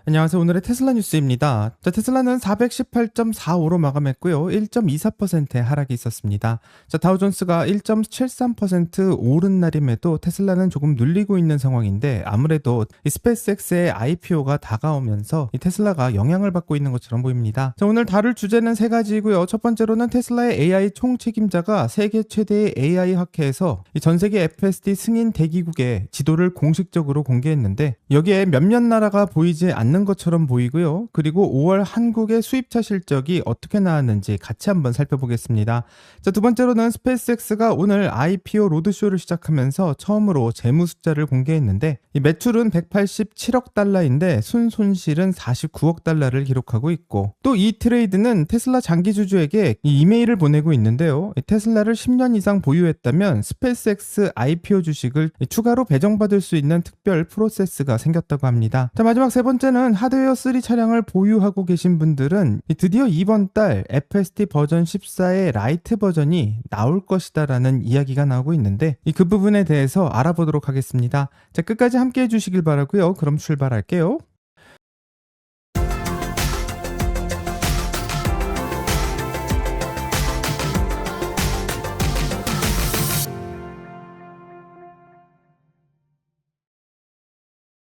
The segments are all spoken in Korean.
안녕하세요. 오늘의 테슬라 뉴스입니다. 테슬라는 418.45로 마감했고요. 1.24%의 하락이 있었습니다. 다우존스가 1.73% 오른 날임에도 테슬라는 조금 눌리고 있는 상황인데 아무래도 이 스페이스X의 IPO가 다가오면서 이 테슬라가 영향을 받고 있는 것처럼 보입니다. 오늘 다룰 주제는 세 가지고요. 첫 번째로는 테슬라의 AI 총책임자가 세계 최대의 AI 학회에서 전 세계 FSD 승인 대기국의 지도를 공식적으로 공개했는데 여기에 몇몇 나라가 보이지 않는 것처럼 보이고요. 그리고 5월 한국의 수입차 실적이 어떻게 나왔는지 같이 한번 살펴보겠습니다. 두 번째로는 스페이스X가 오늘 IPO 로드쇼를 시작하면서 처음으로 재무 숫자를 공개했는데 이 매출은 187억 달러인데 순손실은 49억 달러를 기록하고 있고 또 이 트레이드는 테슬라 장기 주주에게 이 이메일을 보내고 있는데요. 테슬라를 10년 이상 보유했다면 스페이스X IPO 주식을 추가로 배정받을 수 있는 특별 프로세스가 생겼다고 합니다. 마지막 세 번째는 하드웨어 3 차량을 보유하고 계신 분들은 드디어 이번 달 FSD 버전 14의 라이트 버전이 나올 것이다 라는 이야기가 나오고 있는데 그 부분에 대해서 알아보도록 하겠습니다. 끝까지 함께 해주시길 바라고요. 그럼 출발할게요.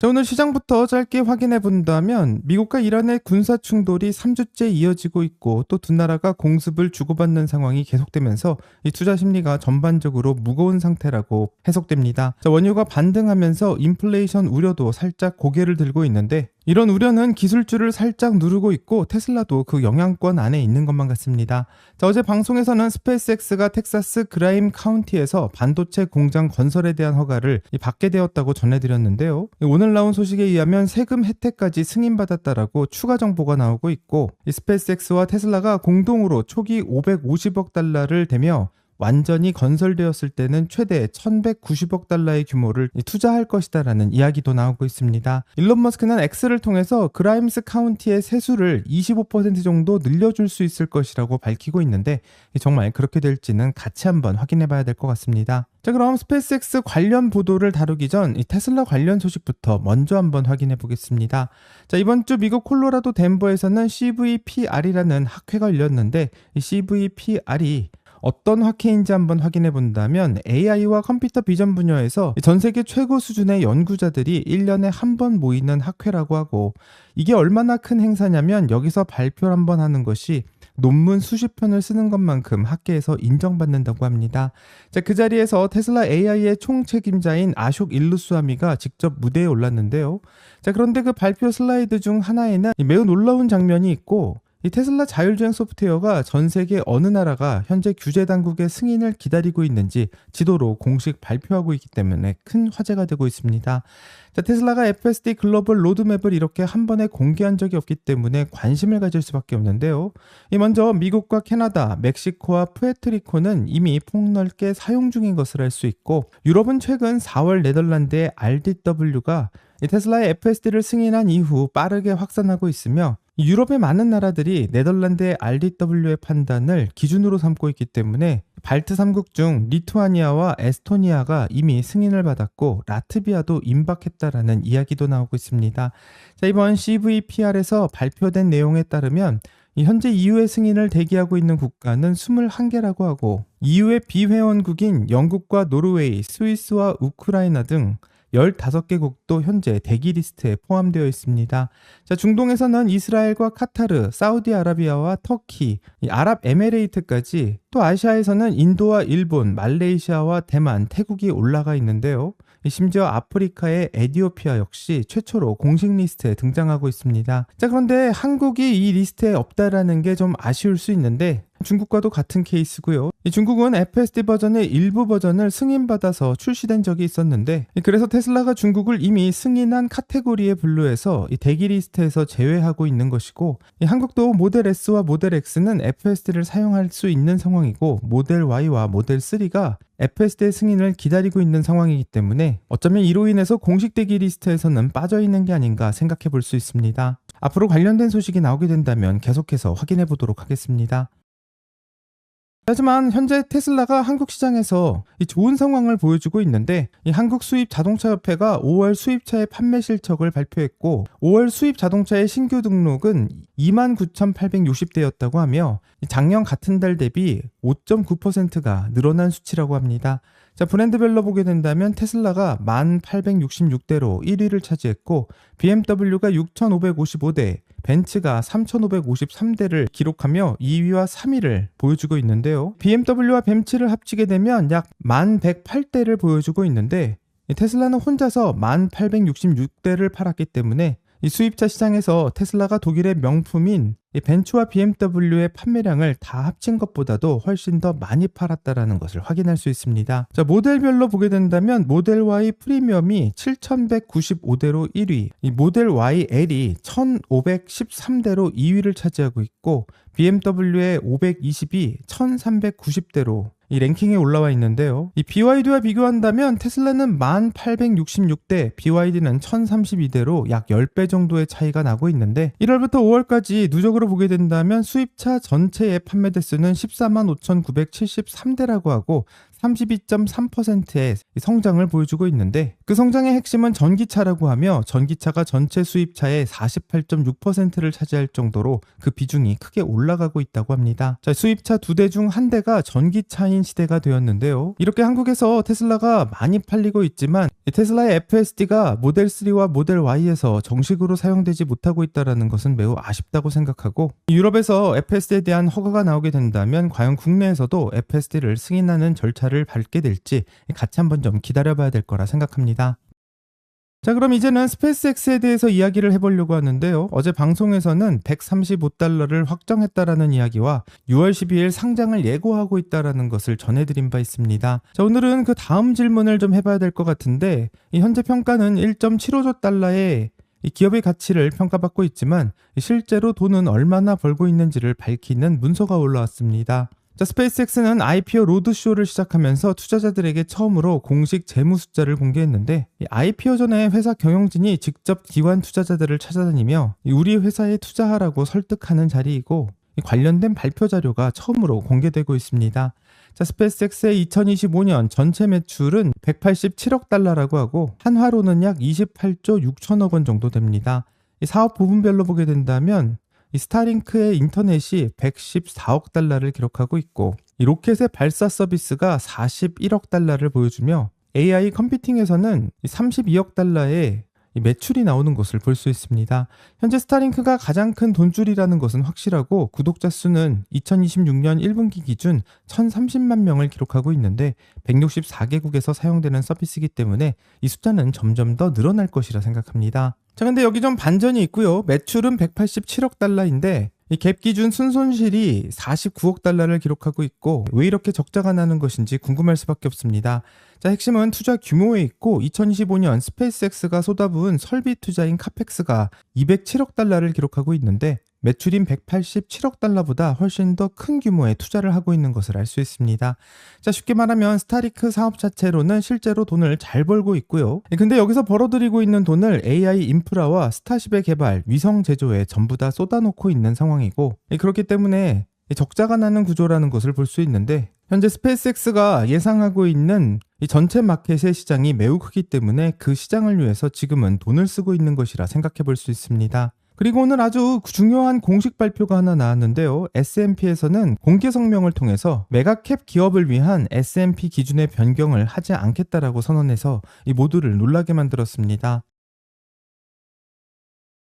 오늘 시장부터 짧게 확인해 본다면 미국과 이란의 군사 충돌이 3주째 이어지고 있고 또 두 나라가 공습을 주고받는 상황이 계속되면서 이 투자 심리가 전반적으로 무거운 상태라고 해석됩니다. 원유가 반등하면서 인플레이션 우려도 살짝 고개를 들고 있는데 이런 우려는 기술주를 살짝 누르고 있고 테슬라도 그 영향권 안에 있는 것만 같습니다. 어제 방송에서는 스페이스X가 텍사스 그라임 카운티에서 반도체 공장 건설에 대한 허가를 받게 되었다고 전해드렸는데요. 오늘 나온 소식에 의하면 세금 혜택까지 승인받았다라고 추가 정보가 나오고 있고 이 스페이스X와 테슬라가 공동으로 초기 550억 달러를 대며 완전히 건설되었을 때는 최대 1190억 달러의 규모를 투자할 것이다라는 이야기도 나오고 있습니다. 일론 머스크는 X를 통해서 그라임스 카운티의 세수를 25% 정도 늘려줄 수 있을 것이라고 밝히고 있는데 정말 그렇게 될지는 같이 한번 확인해 봐야 될 것 같습니다. 그럼 스페이스X 관련 보도를 다루기 전 이 테슬라 관련 소식부터 먼저 한번 확인해 보겠습니다. 이번 주 미국 콜로라도 덴버에서는 CVPR이라는 학회가 열렸는데 이 CVPR이 어떤 학회인지 한번 확인해 본다면 AI와 컴퓨터 비전 분야에서 전 세계 최고 수준의 연구자들이 1년에 한 번 모이는 학회라고 하고 이게 얼마나 큰 행사냐면 여기서 발표를 한번 하는 것이 논문 수십 편을 쓰는 것만큼 학계에서 인정받는다고 합니다. 그 자리에서 테슬라 AI의 총책임자인 아숍 일루스와미가 직접 무대에 올랐는데요. 그런데 그 발표 슬라이드 중 하나에는 매우 놀라운 장면이 있고 이 테슬라 자율주행 소프트웨어가 전 세계 어느 나라가 현재 규제 당국의 승인을 기다리고 있는지 지도로 공식 발표하고 있기 때문에 큰 화제가 되고 있습니다. 테슬라가 FSD 글로벌 로드맵을 이렇게 한 번에 공개한 적이 없기 때문에 관심을 가질 수밖에 없는데요. 먼저 미국과 캐나다, 멕시코와 푸에르토리코는 이미 폭넓게 사용 중인 것을 알 수 있고 유럽은 최근 4월 네덜란드의 RDW가 테슬라의 FSD를 승인한 이후 빠르게 확산하고 있으며 유럽의 많은 나라들이 네덜란드의 RDW의 판단을 기준으로 삼고 있기 때문에 발트 3국 중 리투아니아와 에스토니아가 이미 승인을 받았고 라트비아도 임박했다라는 이야기도 나오고 있습니다. 이번 CVPR에서 발표된 내용에 따르면 현재 EU의 승인을 대기하고 있는 국가는 21개라고 하고 EU의 비회원국인 영국과 노르웨이, 스위스와 우크라이나 등 15개국도 현재 대기 리스트에 포함되어 있습니다. 중동에서는 이스라엘과 카타르, 사우디아라비아와 터키, 아랍에미레이트까지 또 아시아에서는 인도와 일본, 말레이시아와 대만, 태국이 올라가 있는데요. 심지어 아프리카의 에티오피아 역시 최초로 공식 리스트에 등장하고 있습니다. 그런데 한국이 이 리스트에 없다라는 게 좀 아쉬울 수 있는데 중국과도 같은 케이스고요. 중국은 FSD 버전의 일부 버전을 승인받아서 출시된 적이 있었는데 그래서 테슬라가 중국을 이미 승인한 카테고리에 분류해서 대기 리스트에서 제외하고 있는 것이고 한국도 모델 S와 모델 X는 FSD를 사용할 수 있는 상황이고 모델 Y와 모델 3가 FSD 승인을 기다리고 있는 상황이기 때문에 어쩌면 이로 인해서 공식 대기 리스트에서는 빠져있는 게 아닌가 생각해 볼 수 있습니다. 앞으로 관련된 소식이 나오게 된다면 계속해서 확인해 보도록 하겠습니다. 하지만 현재 테슬라가 한국 시장에서 이 좋은 상황을 보여주고 있는데, 이 한국 수입 자동차 협회가 5월 수입차의 판매 실적을 발표했고 5월 수입 자동차의 신규 등록은 29,860대였다고 하며 작년 같은 달 대비 5.9%가 늘어난 수치라고 합니다. 자, 브랜드별로 보게 된다면 테슬라가 1,866대로 1위를 차지했고 BMW가 6,555대, 벤츠가 3,553대를 기록하며 2위와 3위를 보여주고 있는데요. BMW와 벤츠를 합치게 되면 약 1,108대를 보여주고 있는데, 테슬라는 혼자서 1,866대를 팔았기 때문에 이 수입차 시장에서 테슬라가 독일의 명품인 이 벤츠와 BMW의 판매량을 다 합친 것보다도 훨씬 더 많이 팔았다라는 것을 확인할 수 있습니다. 자, 모델별로 보게 된다면 모델 Y 프리미엄이 7,195대로 1위, 이 모델 Y L이 1,513대로 2위를 차지하고 있고 BMW의 520이 1,390대로 이 랭킹에 올라와 있는데요. 이 BYD와 비교한다면 테슬라는 1,866대, BYD는 1,032대로 약 10배 정도의 차이가 나고 있는데 1월부터 5월까지 누적으로 보게 된다면 수입차 전체의 판매 대수는 145,973대라고 하고 32.3%의 성장을 보여주고 있는데, 그 성장의 핵심은 전기차라고 하며 전기차가 전체 수입차의 48.6%를 차지할 정도로 그 비중이 크게 올라가고 있다고 합니다. 자, 수입차 2대 중 1대가 전기차인 시대가 되었는데요. 이렇게 한국에서 테슬라가 많이 팔리고 있지만 테슬라의 FSD가 모델 3와 모델 Y에서 정식으로 사용되지 못하고 있다는 것은 매우 아쉽다고 생각하고, 유럽에서 FSD에 대한 허가가 나오게 된다면 과연 국내에서도 FSD를 승인하는 절차를 밟게 될지 같이 한번 좀 기다려봐야 될 거라 생각합니다. 자, 그럼 이제는 스페이스X에 대해서 이야기를 해보려고 하는데요. 어제 방송에서는 $135를 확정했다라는 이야기와 6월 12일 상장을 예고하고 있다라는 것을 전해드린 바 있습니다. 자, 오늘은 그 다음 질문을 좀 해봐야 될 것 같은데, 이 현재 평가는 1.75조 달러의 이 기업의 가치를 평가받고 있지만 실제로 돈은 얼마나 벌고 있는지를 밝히는 문서가 올라왔습니다. 자, 스페이스X는 IPO 로드쇼를 시작하면서 투자자들에게 처음으로 공식 재무 숫자를 공개했는데, IPO 전에 회사 경영진이 직접 기관 투자자들을 찾아다니며 우리 회사에 투자하라고 설득하는 자리이고, 관련된 발표 자료가 처음으로 공개되고 있습니다. 자, 스페이스X의 2025년 전체 매출은 187억 달러라고 하고 한화로는 약 28조 6천억 원 정도 됩니다. 이 사업 부분별로 보게 된다면 이 스타링크의 인터넷이 114억 달러를 기록하고 있고, 이 로켓의 발사 서비스가 41억 달러를 보여주며 AI 컴퓨팅에서는 32억 달러의 매출이 나오는 것을 볼 수 있습니다. 현재 스타링크가 가장 큰 돈줄이라는 것은 확실하고, 구독자 수는 2026년 1분기 기준 1,030만 명을 기록하고 있는데 164개국에서 사용되는 서비스이기 때문에 이 숫자는 점점 더 늘어날 것이라 생각합니다. 자, 근데 여기 좀 반전이 있고요. 매출은 187억 달러인데 이 갭 기준 순손실이 49억 달러를 기록하고 있고, 왜 이렇게 적자가 나는 것인지 궁금할 수밖에 없습니다. 자, 핵심은 투자 규모에 있고 2025년 스페이스X가 쏟아부은 설비 투자인 카펙스가 207억 달러를 기록하고 있는데 매출인 187억 달러보다 훨씬 더 큰 규모의 투자를 하고 있는 것을 알 수 있습니다. 자, 쉽게 말하면 스타링크 사업 자체로는 실제로 돈을 잘 벌고 있고요. 근데 여기서 벌어들이고 있는 돈을 AI 인프라와 스타쉽의 개발, 위성 제조에 전부 다 쏟아놓고 있는 상황이고, 그렇기 때문에 적자가 나는 구조라는 것을 볼 수 있는데, 현재 스페이스X가 예상하고 있는 이 전체 마켓의 시장이 매우 크기 때문에 그 시장을 위해서 지금은 돈을 쓰고 있는 것이라 생각해 볼 수 있습니다. 그리고 오늘 아주 중요한 공식 발표가 하나 나왔는데요. S&P에서는 공개 성명을 통해서 메가캡 기업을 위한 S&P 기준의 변경을 하지 않겠다라고 선언해서 이 모두를 놀라게 만들었습니다.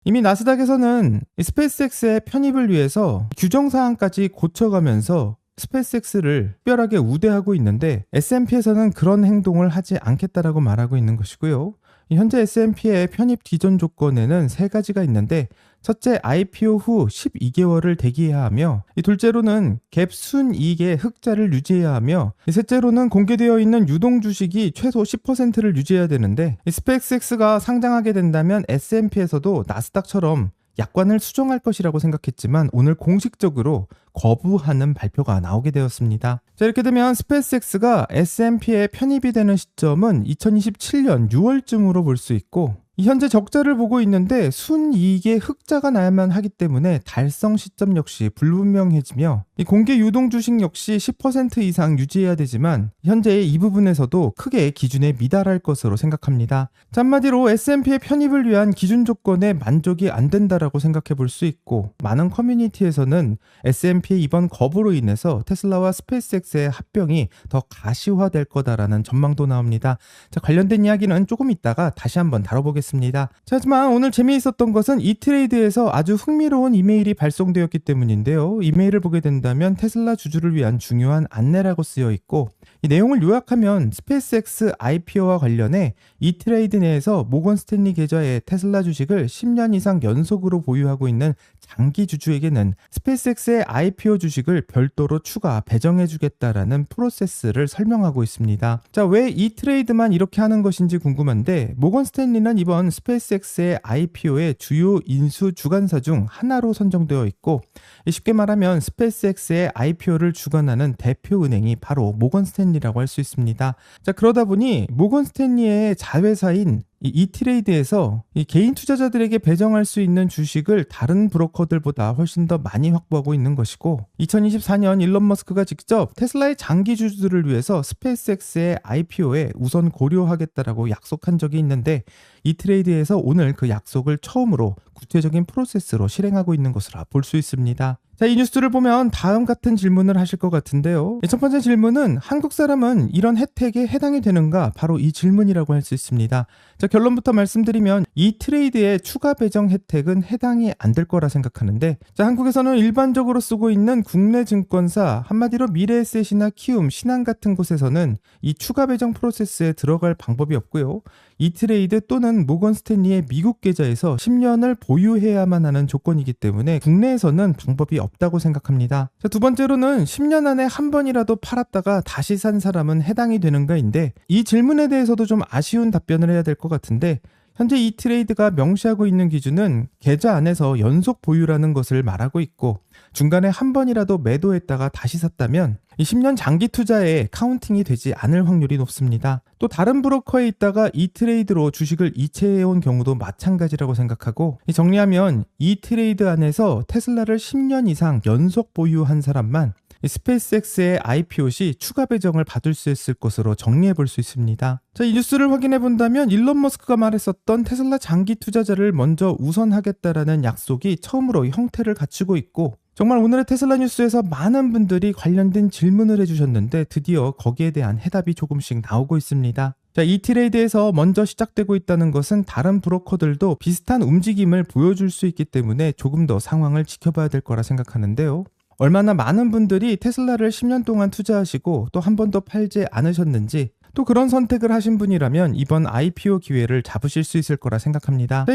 이미 나스닥에서는 이 스페이스X의 편입을 위해서 규정사항까지 고쳐가면서 스페이스X를 특별하게 우대하고 있는데, S&P에서는 그런 행동을 하지 않겠다라고 말하고 있는 것이고요. 현재 S&P의 편입 기존 조건에는 3가지가 있는데, 첫째, IPO 후 12개월을 대기해야 하며, 둘째로는 갭 순이익의 흑자를 유지해야 하며, 셋째로는 공개되어 있는 유동 주식이 최소 10%를 유지해야 되는데, 스페이스X가 상장하게 된다면 S&P에서도 나스닥처럼 약관을 수정할 것이라고 생각했지만 오늘 공식적으로 거부하는 발표가 나오게 되었습니다. 자, 이렇게 되면 스페이스X가 S&P에 편입이 되는 시점은 2027년 6월쯤으로 볼 수 있고, 이 현재 적자를 보고 있는데 순이익의 흑자가 나야만 하기 때문에 달성 시점 역시 불분명해지며 이 공개 유동 주식 역시 10% 이상 유지해야 되지만 현재 이 부분에서도 크게 기준에 미달할 것으로 생각합니다. 자, 한마디로 S&P의 편입을 위한 기준 조건에 만족이 안 된다라고 생각해 볼 수 있고, 많은 커뮤니티에서는 S&P의 이번 거부로 인해서 테슬라와 스페이스X의 합병이 더 가시화될 거다라는 전망도 나옵니다. 자, 관련된 이야기는 조금 이따가 다시 한번 다뤄보겠습니다. 자, 하지만 오늘 재미있었던 것은 이트레이드에서 아주 흥미로운 이메일이 발송되었기 때문인데요. 이메일을 보게 된다면 테슬라 주주를 위한 중요한 안내라고 쓰여 있고, 이 내용을 요약하면 스페이스X IPO와 관련해 이트레이드 내에서 모건 스탠리 계좌의 테슬라 주식을 10년 이상 연속으로 보유하고 있는 장기 주주에게는 스페이스X의 IPO 주식을 별도로 추가 배정해주겠다라는 프로세스를 설명하고 있습니다. 자, 왜 이트레이드만 이렇게 하는 것인지 궁금한데, 모건 스탠리는 이번 스페이스X의 IPO의 주요 인수 주관사 중 하나로 선정되어 있고, 쉽게 말하면 스페이스X의 IPO를 주관하는 대표 은행이 바로 모건 스탠리라고 할 수 있습니다. 자, 그러다 보니 모건 스탠리의 자회사인 이트레이드에서 이 개인 투자자들에게 배정할 수 있는 주식을 다른 브로커들보다 훨씬 더 많이 확보하고 있는 것이고, 2024년 일론 머스크가 직접 테슬라의 장기 주주들을 위해서 스페이스X의 IPO에 우선 고려하겠다라고 약속한 적이 있는데, 이트레이드에서 오늘 그 약속을 처음으로 구체적인 프로세스로 실행하고 있는 것으로 볼 수 있습니다. 자, 이 뉴스를 보면 다음 같은 질문을 하실 것 같은데요. 첫 번째 질문은 한국 사람은 이런 혜택에 해당이 되는가? 바로 이 질문이라고 할 수 있습니다. 자, 결론부터 말씀드리면 이 트레이드의 추가 배정 혜택은 해당이 안 될 거라 생각하는데, 자, 한국에서는 일반적으로 쓰고 있는 국내 증권사, 한마디로 미래에셋이나 키움, 신한 같은 곳에서는 이 추가 배정 프로세스에 들어갈 방법이 없고요. 이트레이드 또는 모건 스탠리의 미국 계좌에서 10년을 보유해야만 하는 조건이기 때문에 국내에서는 방법이 없다고 생각합니다. 자, 두 번째로는 10년 안에 한 번이라도 팔았다가 다시 산 사람은 해당이 되는가인데, 이 질문에 대해서도 좀 아쉬운 답변을 해야 될 것 같은데, 현재 이트레이드가 명시하고 있는 기준은 계좌 안에서 연속 보유라는 것을 말하고 있고, 중간에 한 번이라도 매도했다가 다시 샀다면 이 10년 장기 투자에 카운팅이 되지 않을 확률이 높습니다. 또 다른 브로커에 있다가 이트레이드로 주식을 이체해온 경우도 마찬가지라고 생각하고, 정리하면 이트레이드 안에서 테슬라를 10년 이상 연속 보유한 사람만 스페이스X의 IPO 시 추가 배정을 받을 수 있을 것으로 정리해 볼 수 있습니다. 자, 이 뉴스를 확인해 본다면 일론 머스크가 말했었던 테슬라 장기 투자자를 먼저 우선하겠다라는 약속이 처음으로 형태를 갖추고 있고, 정말 오늘의 테슬라 뉴스에서 많은 분들이 관련된 질문을 해주셨는데 드디어 거기에 대한 해답이 조금씩 나오고 있습니다. 자, 이 트레이드에서 먼저 시작되고 있다는 것은 다른 브로커들도 비슷한 움직임을 보여줄 수 있기 때문에 조금 더 상황을 지켜봐야 될 거라 생각하는데요. 얼마나 많은 분들이 테슬라를 10년 동안 투자하시고 또 한 번도 팔지 않으셨는지, 또 그런 선택을 하신 분이라면 이번 IPO 기회를 잡으실 수 있을 거라 생각합니다.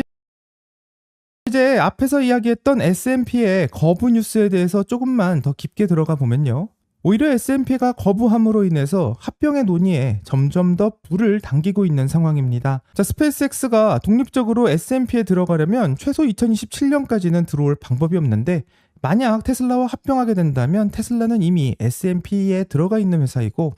이제 앞에서 이야기했던 S&P의 거부 뉴스에 대해서 조금만 더 깊게 들어가 보면요. 오히려 S&P가 거부함으로 인해서 합병의 논의에 점점 더 불을 당기고 있는 상황입니다. 자, 스페이스X가 독립적으로 S&P에 들어가려면 최소 2027년까지는 들어올 방법이 없는데, 만약 테슬라와 합병하게 된다면 테슬라는 이미 S&P에 들어가 있는 회사이고,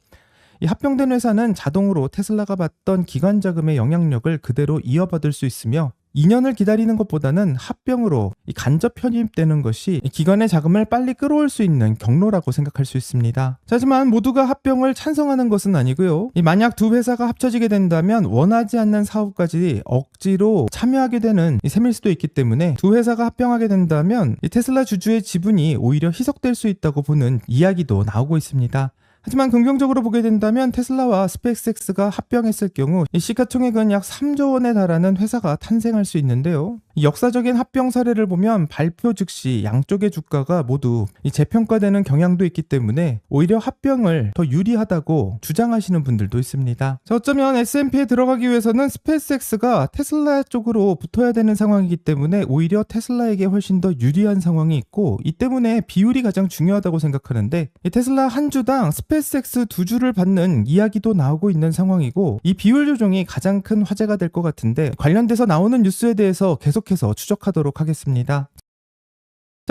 이 합병된 회사는 자동으로 테슬라가 받던 기관 자금의 영향력을 그대로 이어받을 수 있으며, 2년을 기다리는 것보다는 합병으로 간접 편입되는 것이 기관의 자금을 빨리 끌어올 수 있는 경로라고 생각할 수 있습니다. 하지만 모두가 합병을 찬성하는 것은 아니고요. 만약 두 회사가 합쳐지게 된다면 원하지 않는 사업까지 억지로 참여하게 되는 셈일 수도 있기 때문에 두 회사가 합병하게 된다면 테슬라 주주의 지분이 오히려 희석될 수 있다고 보는 이야기도 나오고 있습니다. 하지만 긍정적으로 보게 된다면 테슬라와 스페이스X가 합병했을 경우 이 시가총액은 약 3조 원에 달하는 회사가 탄생할 수 있는데요. 역사적인 합병 사례를 보면 발표 즉시 양쪽의 주가가 모두 재평가되는 경향도 있기 때문에 오히려 합병을 더 유리하다고 주장하시는 분들도 있습니다. 자, 어쩌면 S&P에 들어가기 위해서는 스페이스X가 테슬라 쪽으로 붙어야 되는 상황이기 때문에 오히려 테슬라에게 훨씬 더 유리한 상황이 있고, 이 때문에 비율이 가장 중요하다고 생각하는데, 이 테슬라 한 주당 스페이스X 두 주를 받는 이야기도 나오고 있는 상황이고, 이 비율 조정이 가장 큰 화제가 될 것 같은데 관련돼서 나오는 뉴스에 대해서 계속해서 추적하도록 하겠습니다.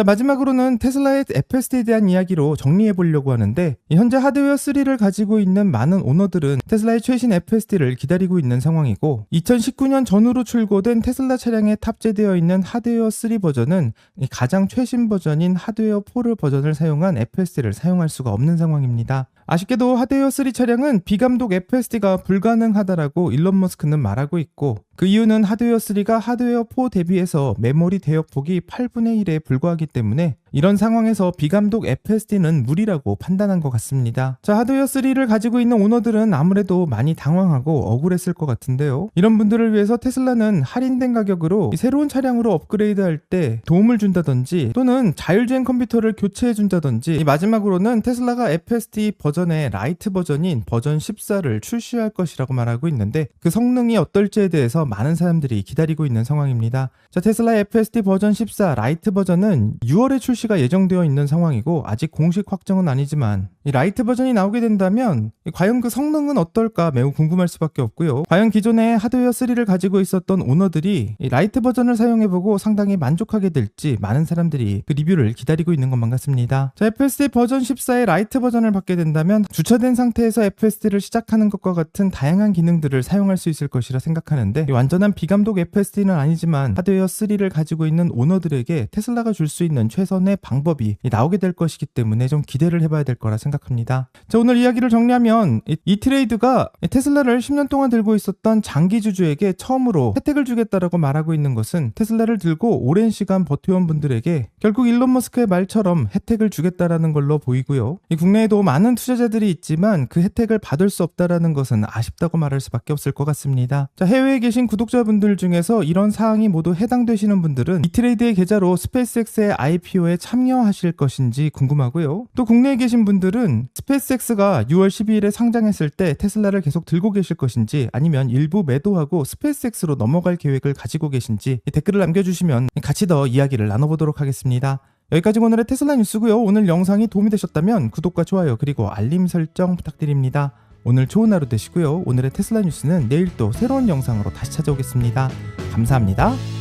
자, 마지막으로는 테슬라의 FSD에 대한 이야기로 정리해 보려고 하는데, 현재 하드웨어 3를 가지고 있는 많은 오너들은 테슬라의 최신 FSD를 기다리고 있는 상황이고, 2019년 전후로 출고된 테슬라 차량에 탑재되어 있는 하드웨어 3 버전은 가장 최신 버전인 하드웨어 4 버전을 사용한 FSD를 사용할 수가 없는 상황입니다. 아쉽게도 하드웨어 3 차량은 비감독 FSD가 불가능하다라고 일론 머스크는 말하고 있고, 그 이유는 하드웨어 3가 하드웨어 4 대비해서 메모리 대역폭이 8분의 1에 불과하기 때문에 이런 상황에서 비감독 FSD는 무리라고 판단한 것 같습니다. 자, 하드웨어 3를 가지고 있는 오너들은 아무래도 많이 당황하고 억울했을 것 같은데요. 이런 분들을 위해서 테슬라는 할인된 가격으로 새로운 차량으로 업그레이드할 때 도움을 준다든지, 또는 자율주행 컴퓨터를 교체해 준다든지, 마지막으로는 테슬라가 FSD 버전의 라이트 버전인 버전 14를 출시할 것이라고 말하고 있는데, 그 성능이 어떨지에 대해서 많은 사람들이 기다리고 있는 상황입니다. 자, 테슬라 FSD 버전 14 라이트 버전은 6월에 출시가 예정되어 있는 상황이고, 아직 공식 확정은 아니지만 이 라이트 버전이 나오게 된다면 과연 그 성능은 어떨까 매우 궁금할 수밖에 없고요. 과연 기존의 하드웨어 3를 가지고 있었던 오너들이 이 라이트 버전을 사용해보고 상당히 만족하게 될지 많은 사람들이 그 리뷰를 기다리고 있는 것만 같습니다. 자, FSD 버전 14의 라이트 버전을 받게 된다면 주차된 상태에서 FSD를 시작하는 것과 같은 다양한 기능들을 사용할 수 있을 것이라 생각하는데, 완전한 비감독 FSD는 아니지만 하드웨어 3를 가지고 있는 오너들에게 테슬라가 줄 수 있는 최선의 방법이 나오게 될 것이기 때문에 좀 기대를 해봐야 될 거라 생각합니다. 자, 오늘 이야기를 정리하면 이 트레이드가 테슬라를 10년 동안 들고 있었던 장기 주주에게 처음으로 혜택을 주겠다라고 말하고 있는 것은, 테슬라를 들고 오랜 시간 버텨온 분들에게 결국 일론 머스크의 말처럼 혜택을 주겠다라는 걸로 보이고요. 국내에도 많은 투자자들이 있지만 그 혜택을 받을 수 없다라는 것은 아쉽다고 말할 수밖에 없을 것 같습니다. 자, 해외에 계신 구독자분들 중에서 이런 사항이 모두 해당되시는 분들은 이 트레이드의 계좌로 스페이스X의 IPO에 참여하실 것인지 궁금하고요. 또 국내에 계신 분들은 스페이스X가 6월 12일에 상장했을 때 테슬라를 계속 들고 계실 것인지, 아니면 일부 매도하고 스페이스X로 넘어갈 계획을 가지고 계신지 댓글을 남겨주시면 같이 더 이야기를 나눠보도록 하겠습니다. 여기까지 오늘의 테슬라 뉴스고요. 오늘 영상이 도움이 되셨다면 구독과 좋아요 그리고 알림 설정 부탁드립니다. 오늘 좋은 하루 되시고요. 오늘의 테슬라 뉴스는 내일 또 새로운 영상으로 다시 찾아오겠습니다. 감사합니다.